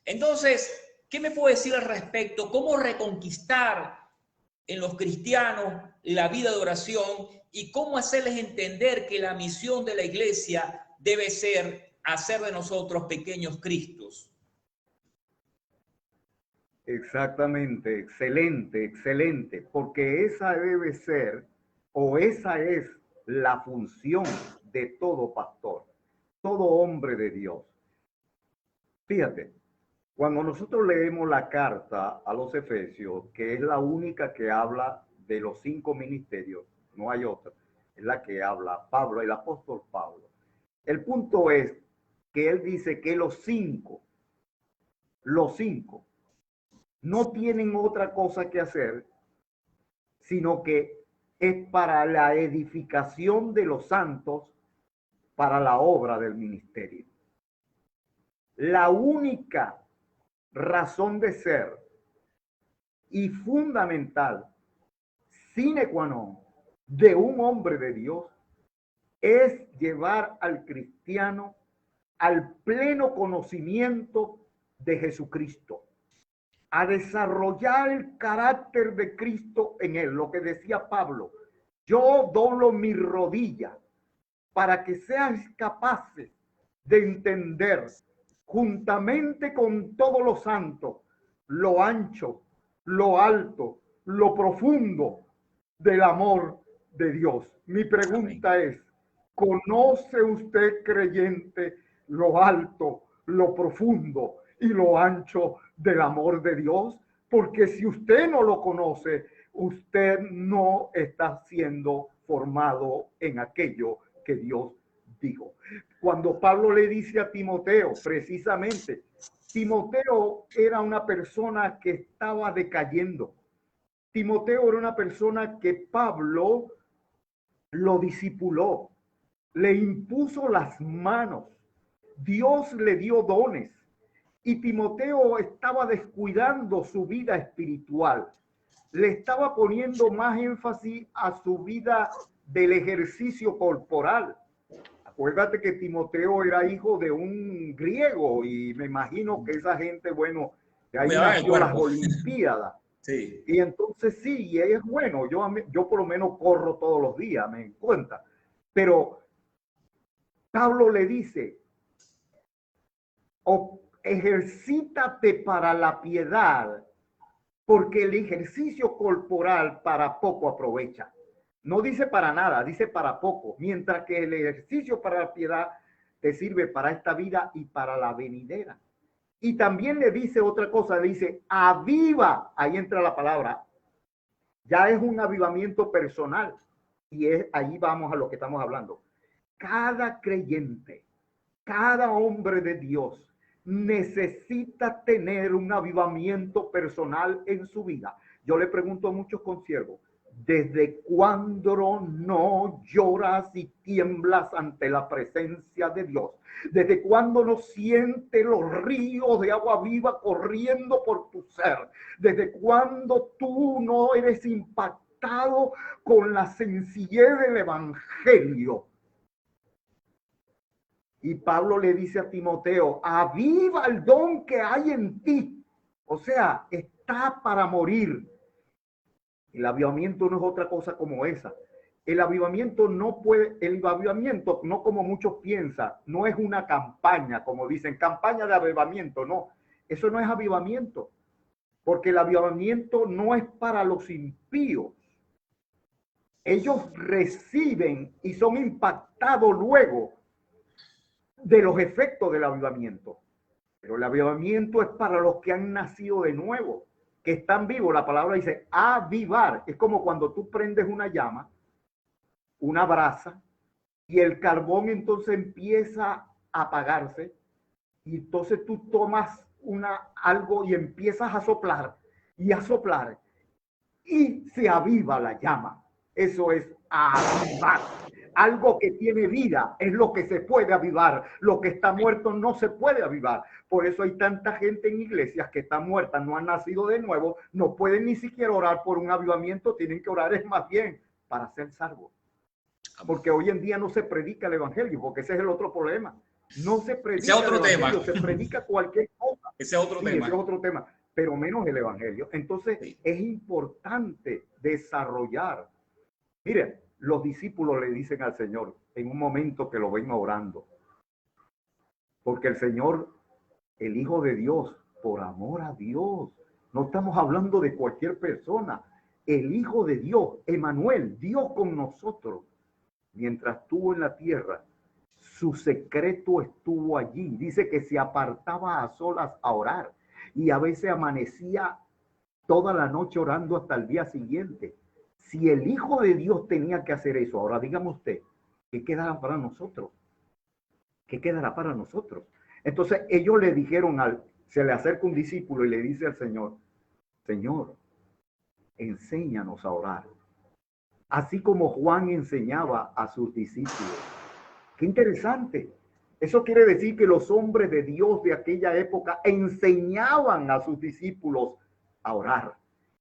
Entonces, ¿qué me puede decir al respecto? ¿Cómo reconquistar en los cristianos la vida de oración y cómo hacerles entender que la misión de la iglesia debe ser hacer de nosotros pequeños Cristos? Exactamente, excelente, excelente, porque esa debe ser, o esa es la función de todo pastor, todo hombre de Dios. Fíjate, cuando nosotros leemos la carta a los Efesios, que es la única que habla de los 5 ministerios, no hay otra, es la que habla Pablo, el apóstol Pablo. El punto es que él dice que los cinco, no tienen otra cosa que hacer, sino que es para la edificación de los santos, para la obra del ministerio. La única razón de ser y fundamental, sine qua non, de un hombre de Dios es llevar al cristiano al pleno conocimiento de Jesucristo, a desarrollar el carácter de Cristo en él. Lo que decía Pablo, yo doblo mi rodilla para que sean capaces de entender juntamente con todos los santos lo ancho, lo alto, lo profundo del amor de Dios. Mi pregunta es, ¿conoce usted, creyente, lo alto, lo profundo y lo ancho del amor de Dios? Porque si usted no lo conoce, usted no está siendo formado en aquello que Dios dijo. Cuando Pablo le dice a Timoteo, precisamente, Timoteo era una persona que estaba decayendo. Timoteo era una persona que Pablo lo discipuló, le impuso las manos, Dios le dio dones y Timoteo estaba descuidando su vida espiritual, le estaba poniendo más énfasis a su vida del ejercicio corporal. Acuérdate que Timoteo era hijo de un griego y me imagino que esa gente, bueno, de ahí nació las Olimpiadas. Sí. Y entonces sí, y es bueno, yo por lo menos corro todos los días, me cuenta. Pero Pablo le dice, ejercítate para la piedad, porque el ejercicio corporal para poco aprovecha. No dice para nada, dice para poco, mientras que el ejercicio para la piedad te sirve para esta vida y para la venidera. Y también le dice otra cosa, le dice, aviva, ahí entra la palabra, ya es un avivamiento personal. Y ahí vamos a lo que estamos hablando. Cada creyente, cada hombre de Dios necesita tener un avivamiento personal en su vida. Yo le pregunto a muchos consiervos, ¿desde cuándo no lloras y tiemblas ante la presencia de Dios? ¿Desde cuándo no sientes los ríos de agua viva corriendo por tu ser? ¿Desde cuándo tú no eres impactado con la sencillez del evangelio? Y Pablo le dice a Timoteo, aviva el don que hay en ti. O sea, está para morir. El avivamiento no es otra cosa como esa. El avivamiento no como muchos piensan, no es una campaña, como dicen, campaña de avivamiento, no. Eso no es avivamiento, porque el avivamiento no es para los impíos. Ellos reciben y son impactados luego de los efectos del avivamiento. Pero el avivamiento es para los que han nacido de nuevo, que están vivos. La palabra dice avivar. Es como cuando tú prendes una llama, una brasa, y el carbón entonces empieza a apagarse, y entonces tú tomas algo y empiezas a soplar, y se aviva la llama. Eso es avivar. Algo que tiene vida es lo que se puede avivar. Lo que está muerto no se puede avivar. Por eso hay tanta gente en iglesias que está muerta, no han nacido de nuevo, no pueden ni siquiera orar por un avivamiento, tienen que orar es más bien para ser salvos. Porque hoy en día no se predica el evangelio, porque ese es el otro problema. No se predica ese otro el evangelio, tema. Se predica cualquier cosa. Ese otro tema. Ese es otro tema, pero menos el evangelio. Entonces es importante desarrollar. Mire, los discípulos le dicen al Señor en un momento que lo ven orando, porque el Señor, el Hijo de Dios, por amor a Dios, no estamos hablando de cualquier persona, el Hijo de Dios, Emmanuel, Dios con nosotros, mientras estuvo en la tierra, su secreto estuvo allí. Dice que se apartaba a solas a orar y a veces amanecía toda la noche orando hasta el día siguiente. Si el Hijo de Dios tenía que hacer eso, ahora dígame usted, ¿qué quedará para nosotros? ¿Qué quedará para nosotros? Entonces ellos le dijeron, se le acerca un discípulo y le dice al Señor, Señor, enséñanos a orar. Así como Juan enseñaba a sus discípulos. Qué interesante. Eso quiere decir que los hombres de Dios de aquella época enseñaban a sus discípulos a orar.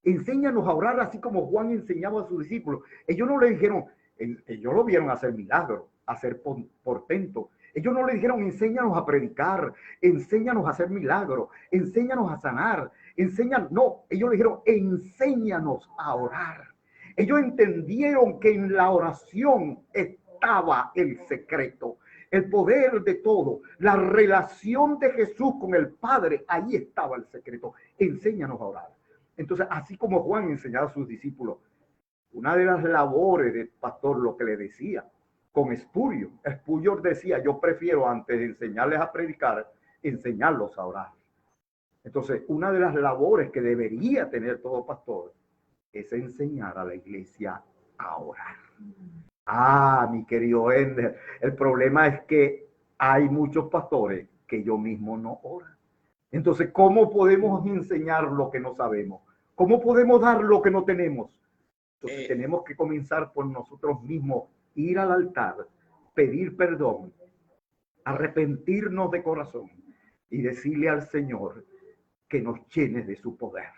Enséñanos a orar así como Juan enseñaba a sus discípulos. Ellos no le dijeron, ellos lo vieron hacer milagros, hacer portentos. Ellos no le dijeron, enséñanos a predicar, enséñanos a hacer milagros, enséñanos a sanar, no, ellos le dijeron, enséñanos a orar. Ellos entendieron que en la oración estaba el secreto, el poder de todo, la relación de Jesús con el Padre, ahí estaba el secreto. Enséñanos a orar. Entonces, así como Juan enseñaba a sus discípulos, una de las labores del pastor, lo que le decía, con Spurgeon. Spurgeon decía, yo prefiero antes de enseñarles a predicar, enseñarlos a orar. Entonces, una de las labores que debería tener todo pastor es enseñar a la iglesia a orar. Ah, mi querido Ender, el problema es que hay muchos pastores que yo mismo no oran. Entonces, ¿cómo podemos enseñar lo que no sabemos? ¿Cómo podemos dar lo que no tenemos? Entonces, tenemos que comenzar por nosotros mismos, ir al altar, pedir perdón, arrepentirnos de corazón y decirle al Señor que nos llene de su poder,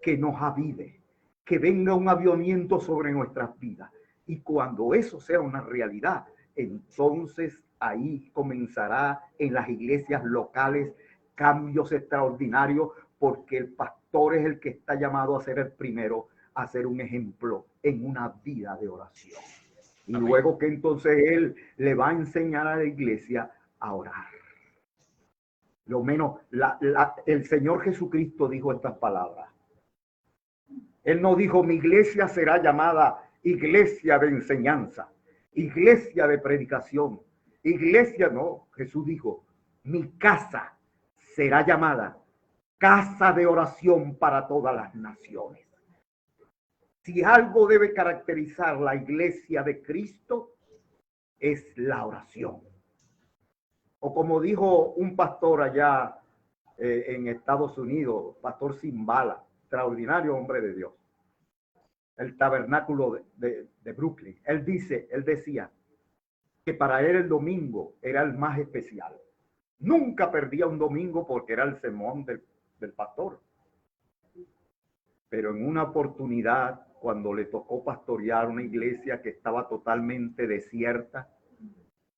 que nos avive, que venga un avivamiento sobre nuestras vidas. Y cuando eso sea una realidad, entonces ahí comenzará en las iglesias locales cambios extraordinarios, porque el pastor es el que está llamado a ser el primero, a ser un ejemplo en una vida de oración. Y amén. Luego que entonces él le va a enseñar a la iglesia a orar. Lo menos el Señor Jesucristo dijo estas palabras. Él no dijo, mi iglesia será llamada iglesia de enseñanza, iglesia de predicación, iglesia, no. Jesús dijo, mi casa será llamada casa de oración para todas las naciones. Si algo debe caracterizar la iglesia de Cristo, es la oración. O como dijo un pastor allá en Estados Unidos, pastor Zimbala, extraordinario hombre de Dios, el tabernáculo de Brooklyn. Él decía que para él el domingo era el más especial. Nunca perdía un domingo porque era el sermón del pastor. Pero en una oportunidad, cuando le tocó pastorear una iglesia que estaba totalmente desierta,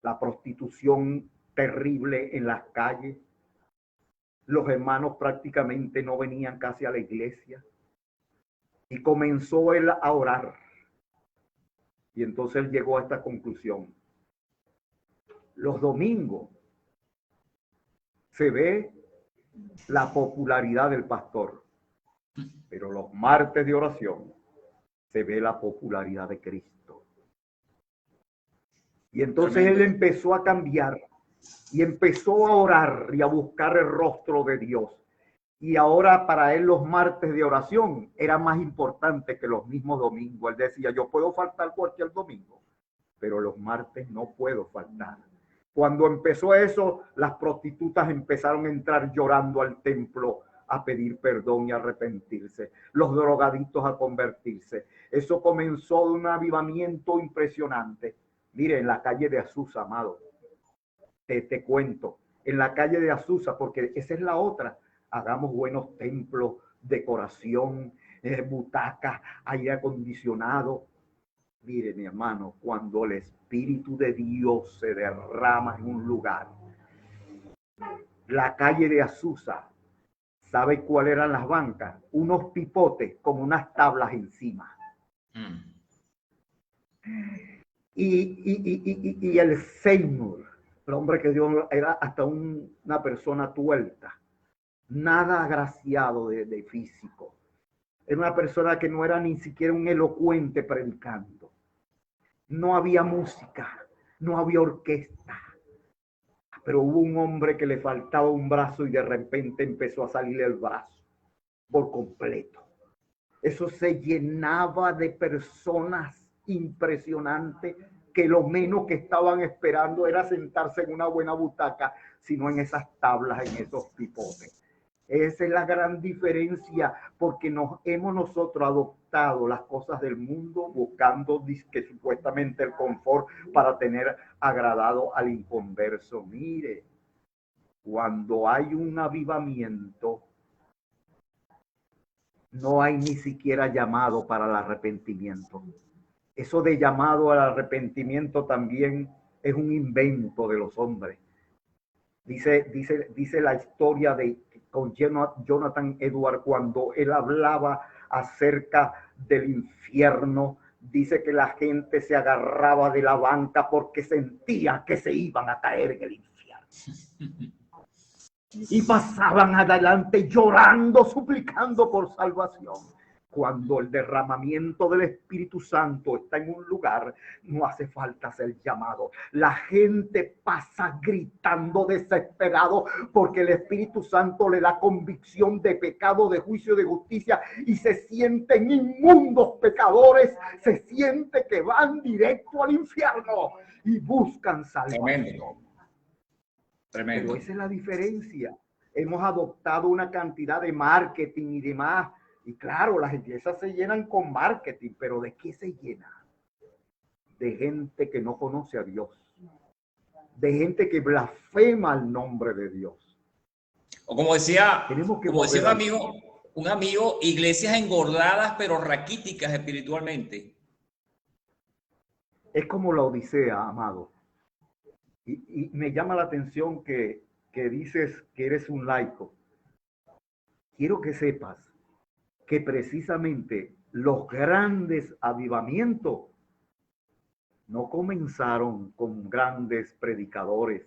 la prostitución terrible en las calles, los hermanos prácticamente no venían casi a la iglesia, y comenzó él a orar. Y entonces él llegó a esta conclusión. Los domingos se ve la popularidad del pastor, pero los martes de oración se ve la popularidad de Cristo. Y entonces él empezó a cambiar y empezó a orar y a buscar el rostro de Dios. Y ahora para él los martes de oración eran más importantes que los mismos domingos. Él decía, yo puedo faltar cualquier domingo, pero los martes no puedo faltar. Cuando empezó eso, las prostitutas empezaron a entrar llorando al templo a pedir perdón y a arrepentirse. Los drogadictos a convertirse. Eso comenzó de un avivamiento impresionante. Mire, en la calle de Azusa, amado, te cuento, en la calle de Azusa, porque esa es la otra. Hagamos buenos templos, decoración, butacas, aire acondicionado. Mire, mi hermano, cuando el Espíritu de Dios se derrama en un lugar, la calle de Azusa, ¿sabe cuáles eran las bancas? Unos pipotes con unas tablas encima. Y el Señor, el hombre que Dios era hasta una persona tuerta, nada agraciado de físico. Era una persona que no era ni siquiera un elocuente predicando. No había música, no había orquesta. Pero hubo un hombre que le faltaba un brazo y de repente empezó a salir el brazo por completo. Eso se llenaba de personas impresionantes que lo menos que estaban esperando era sentarse en una buena butaca, sino en esas tablas, en esos pipotes. Esa es la gran diferencia, porque hemos nosotros adoptado las cosas del mundo buscando que supuestamente el confort para tener agradado al inconverso. Mire, cuando hay un avivamiento, no hay ni siquiera llamado para el arrepentimiento. Eso de llamado al arrepentimiento también es un invento de los hombres. Dice la historia con Jonathan Edwards, cuando él hablaba acerca del infierno, dice que la gente se agarraba de la banca porque sentía que se iban a caer en el infierno. y pasaban adelante llorando, suplicando por salvación. Cuando el derramamiento del Espíritu Santo está en un lugar, no hace falta ser llamado. La gente pasa gritando desesperado porque el Espíritu Santo le da convicción de pecado, de juicio, de justicia, y se sienten inmundos pecadores, se siente que van directo al infierno y buscan salvación. Tremendo. Tremendo. Pero esa es la diferencia. Hemos adoptado una cantidad de marketing y demás. Y claro, las iglesias se llenan con marketing, pero ¿de qué se llena? De gente que no conoce a Dios. De gente que blasfema el nombre de Dios. O como decía, como decía un amigo, iglesias engordadas pero raquíticas espiritualmente. Es como la Odisea, amado. Y me llama la atención que dices que eres un laico. Quiero que sepas que precisamente los grandes avivamientos no comenzaron con grandes predicadores,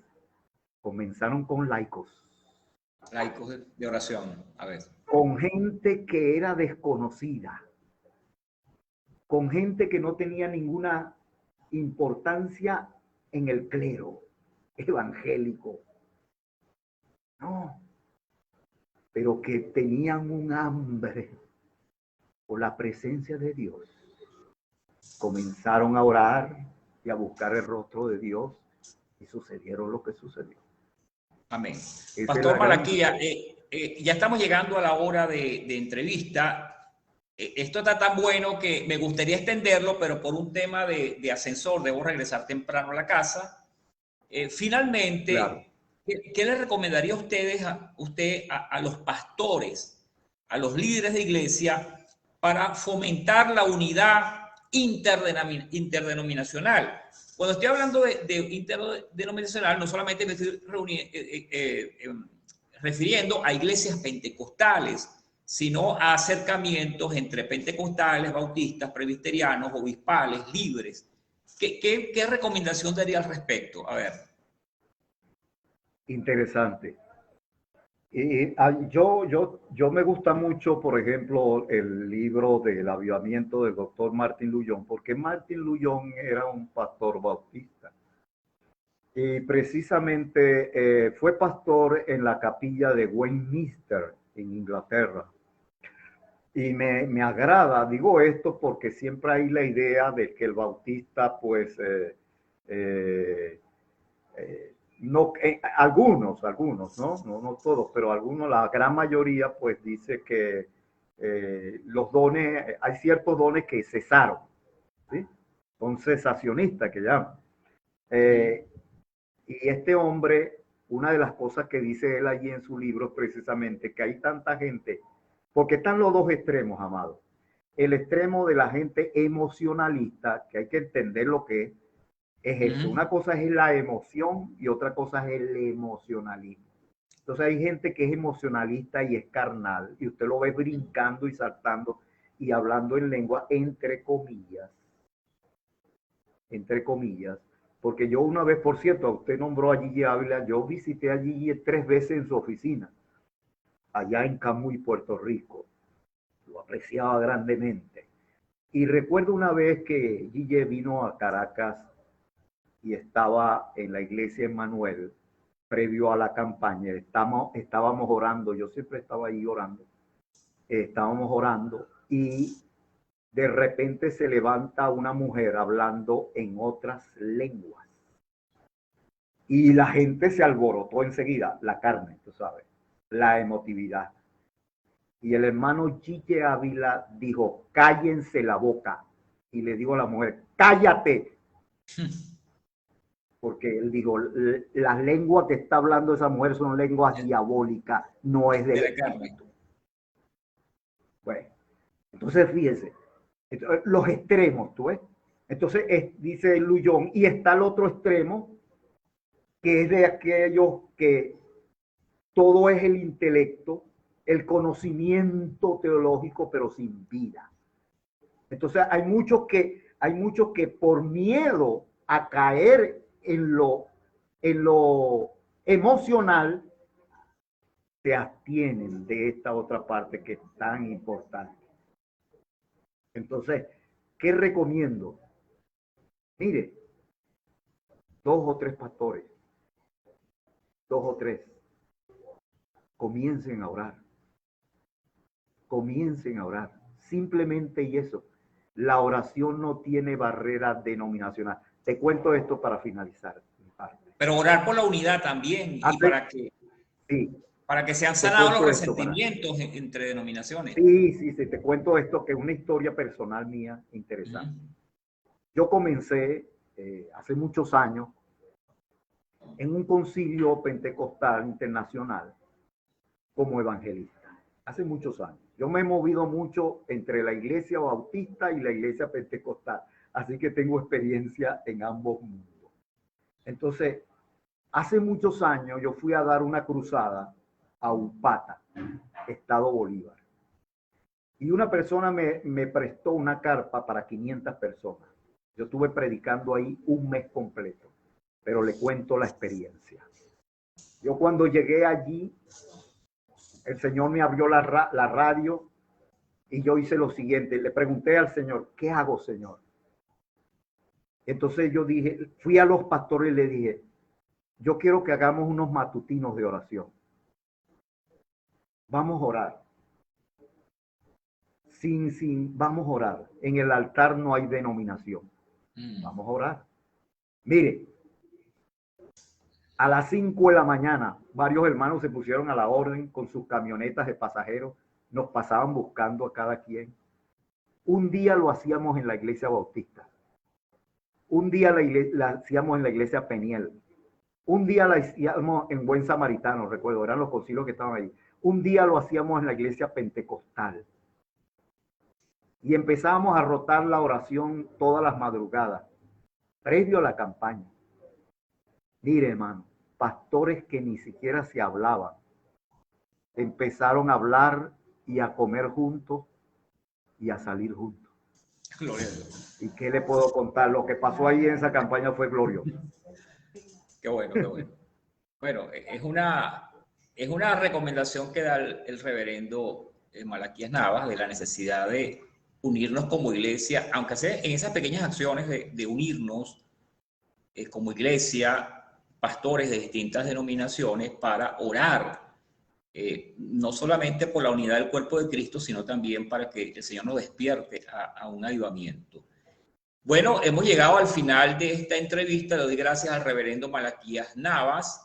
comenzaron con laicos. Laicos de oración, a ver. Con gente que era desconocida, con gente que no tenía ninguna importancia en el clero evangélico. No, pero que tenían un hambre por la presencia de Dios. Comenzaron a orar y a buscar el rostro de Dios y sucedieron lo que sucedió. Amén. Pastor Malaquía, ya estamos llegando a la hora de entrevista. Esto está tan bueno que me gustaría extenderlo, pero por un tema de ascensor debo regresar temprano a la casa. Finalmente, claro. ¿Qué le recomendaría a los pastores, a los líderes de iglesia, para fomentar la unidad interdenominacional? Cuando estoy hablando de interdenominacional, no solamente me estoy refiriendo a iglesias pentecostales, sino a acercamientos entre pentecostales, bautistas, presbiterianos, obispales, libres. ¿Qué recomendación daría al respecto? A ver. Interesante. Yo me gusta mucho, por ejemplo, el libro del avivamiento del doctor Martín Luttrell, porque Martín Luttrell era un pastor bautista. Y precisamente fue pastor en la capilla de Westminster, en Inglaterra. Y me agrada, digo esto porque siempre hay la idea de que el bautista, pues, no, algunos, no todos, pero algunos, la gran mayoría, pues dice que los dones, hay ciertos dones que cesaron, ¿sí? Son cesacionistas que llaman. Y este hombre, una de las cosas que dice él allí en su libro es precisamente que hay tanta gente, porque están los dos extremos, amado. El extremo de la gente emocionalista, que hay que entender lo que es esto. Una cosa es la emoción y otra cosa es el emocionalismo. Entonces hay gente que es emocionalista y es carnal, y usted lo ve brincando y saltando y hablando en lengua entre comillas, porque yo una vez, por cierto, usted nombró a Gigi Ávila, yo visité a Gigi 3 veces en su oficina, allá en Camuy, Puerto Rico. Lo apreciaba grandemente. Y recuerdo una vez que Gigi vino a Caracas y estaba en la iglesia Emmanuel, previo a la campaña. Estábamos orando, yo siempre estaba ahí orando. Estábamos orando y de repente se levanta una mujer hablando en otras lenguas. Y la gente se alborotó enseguida, la carne, tú sabes, la emotividad. Y el hermano Gigi Ávila dijo, cállense la boca. Y le digo a la mujer, cállate. Porque él dijo, las lenguas que está hablando esa mujer son lenguas diabólicas, no es del espíritu. Bueno, entonces fíjense, los extremos, ¿tú ves? Entonces dice Luttrell, y está el otro extremo, que es de aquellos que todo es el intelecto, el conocimiento teológico, pero sin vida. Entonces hay muchos que por miedo a caer en lo emocional, se abstienen de esta otra parte que es tan importante. Entonces, ¿qué recomiendo? Mire, 2 o 3 pastores, 2 o 3, comiencen a orar. Comiencen a orar. Simplemente y eso. La oración no tiene barrera denominacional. Te cuento esto para finalizar mi parte. Pero orar por la unidad también y para que sean sanados los resentimientos entre denominaciones. Sí, te cuento esto que es una historia personal mía interesante. Yo comencé hace muchos años en un concilio pentecostal internacional como evangelista. Hace muchos años. Yo me he movido mucho entre la iglesia bautista y la iglesia pentecostal, así que tengo experiencia en ambos mundos. Entonces, hace muchos años yo fui a dar una cruzada a Upata, Estado Bolívar. Y una persona me prestó una carpa para 500 personas. Yo estuve predicando ahí un mes completo, pero le cuento la experiencia. Yo cuando llegué allí, el Señor me abrió la radio y yo hice lo siguiente. Le pregunté al Señor, ¿qué hago, Señor? Entonces yo dije, fui a los pastores y le dije, yo quiero que hagamos unos matutinos de oración. Vamos a orar. Vamos a orar. En el altar no hay denominación. Vamos a orar. Mire, a las 5 de la mañana, varios hermanos se pusieron a la orden con sus camionetas de pasajeros. Nos pasaban buscando a cada quien. Un día lo hacíamos en la iglesia bautista. Un día la hacíamos en la iglesia Peniel. Un día la hacíamos en Buen Samaritano, recuerdo, eran los concilios que estaban ahí. Un día lo hacíamos en la iglesia pentecostal. Y empezábamos a rotar la oración todas las madrugadas, previo a la campaña. Mire, hermano, pastores que ni siquiera se hablaban, empezaron a hablar y a comer juntos y a salir juntos. Gloria a Dios. ¿Y qué le puedo contar? Lo que pasó ahí en esa campaña fue glorioso. Qué bueno, qué bueno. Bueno, es una recomendación que da el reverendo Malaquías Navas de la necesidad de unirnos como iglesia, aunque sea en esas pequeñas acciones de unirnos como iglesia, pastores de distintas denominaciones, para orar, no solamente por la unidad del cuerpo de Cristo, sino también para que el Señor nos despierte a un avivamiento. Bueno, hemos llegado al final de esta entrevista. Le doy gracias al reverendo Malaquías Navas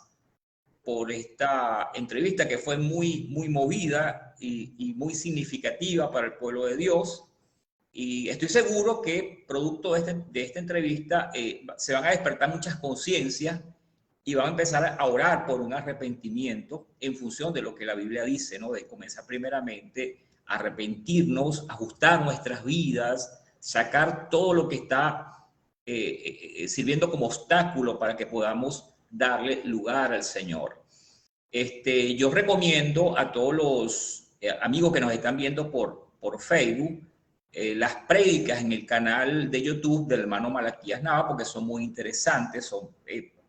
por esta entrevista que fue muy, muy movida y muy significativa para el pueblo de Dios. Y estoy seguro que producto de esta entrevista se van a despertar muchas conciencias y van a empezar a orar por un arrepentimiento en función de lo que la Biblia dice, ¿no? De comenzar primeramente a arrepentirnos, ajustar nuestras vidas, sacar todo lo que está sirviendo como obstáculo para que podamos darle lugar al Señor. Yo recomiendo a todos los amigos que nos están viendo por Facebook las prédicas en el canal de YouTube del hermano Malaquías Nava, porque son muy interesantes, son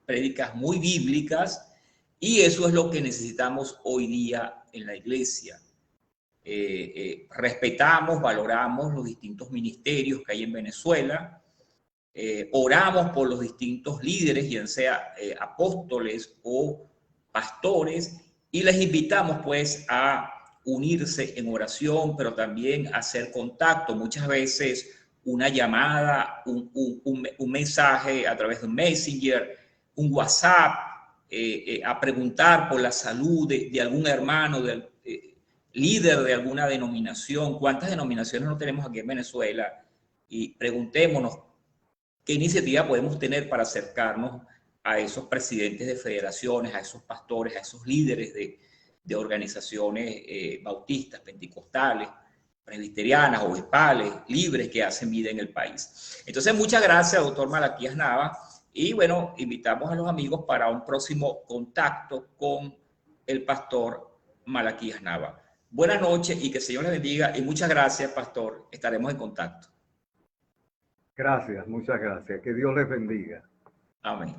prédicas muy bíblicas, y eso es lo que necesitamos hoy día en la iglesia. Respetamos, valoramos los distintos ministerios que hay en Venezuela, oramos por los distintos líderes, ya sea apóstoles o pastores, y les invitamos pues a unirse en oración, pero también a hacer contacto. Muchas veces una llamada, un mensaje a través de un Messenger, un WhatsApp, a preguntar por la salud de algún hermano, líder de alguna denominación. ¿Cuántas denominaciones no tenemos aquí en Venezuela? Y preguntémonos qué iniciativa podemos tener para acercarnos a esos presidentes de federaciones, a esos pastores, a esos líderes de organizaciones bautistas, pentecostales, presbiterianas, obispales, libres que hacen vida en el país. Entonces, muchas gracias, doctor Malaquías Nava. Y bueno, invitamos a los amigos para un próximo contacto con el pastor Malaquías Nava. Buenas noches y que el Señor les bendiga. Y muchas gracias, pastor. Estaremos en contacto. Gracias, muchas gracias. Que Dios les bendiga. Amén.